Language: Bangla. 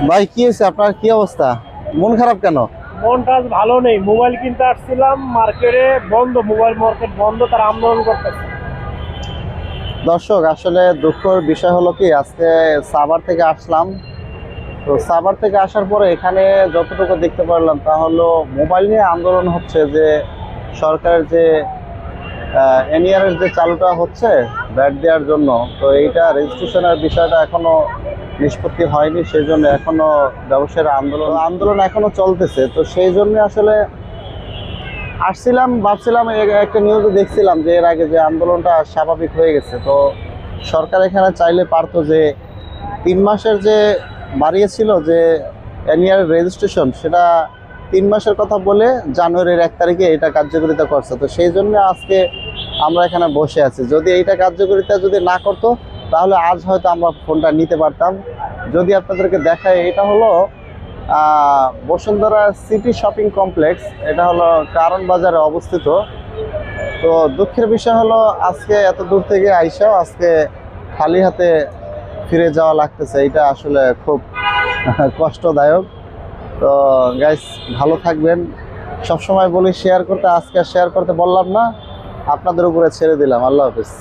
ভাই কি হয়েছে, আপনার কি অবস্থা? মন খারাপ কেন? মনটা আজ ভালো নেই। মোবাইল কিনতে আসছিলাম, মার্কেটে বন্ধ, মোবাইল মার্কেট বন্ধ, তার আন্দোলন করতেছে। দর্শক, আসলে দুঃখের বিষয় হলো কি, আজকে সাভার থেকে আসলাম। তো সাভার থেকে আসার পরে এখানে যতটুকু দেখতে পারলাম তা হলো মোবাইল নিয়ে আন্দোলন হচ্ছে, যে সরকারের যে এনইআর যে চালুটা হচ্ছে ব্যাট দেওয়ার জন্য, তো এইটা রেজিস্ট্রেশনের বিষয়টা এখনো নিষ্পত্তি হয়নি, সেই জন্য এখনো ব্যবসায়ীর আন্দোলন এখনো চলতেছে। তো সেই জন্য আসলে আসছিলাম, ভাবছিলাম একটা নিউজে দেখছিলাম যে এর আগে যে আন্দোলনটা স্বাভাবিক হয়ে গেছে। তো সরকার এখানে চাইলে পারতো যে 3 মাসের যে বাড়িয়েছিল যে এনইআর রেজিস্ট্রেশন, সেটা 3 মাসের কথা বলে জানুয়ারির 1 তারিখে এটা কার্যকারিতা করছে। তো সেই জন্য আজকে আমরা এখানে বসে আছি। যদি এইটা কার্যকারিতা যদি না করতো তাহলে আজ হয়তো আমরা ফোনটা নিতে পারতাম। যদি আপনাদেরকে দেখায়, এটা হলো বসুন্ধরা সিটি শপিং কমপ্লেক্স, এটা হলো কারণ বাজারে অবস্থিত। তো দুঃখের বিষয় হলো আজকে এত দূর থেকে আইসাও আজকে খালি হাতে ফিরে যাওয়া লাগতেছে, এটা আসলে খুব কষ্টদায়ক। তো গাইস, ভালো থাকবেন। সবসময় বলি শেয়ার করতে, আজকে শেয়ার করতে বললাম না, আপনাদের উপরে ছেড়ে দিলাম। আল্লাহ হাফিজ।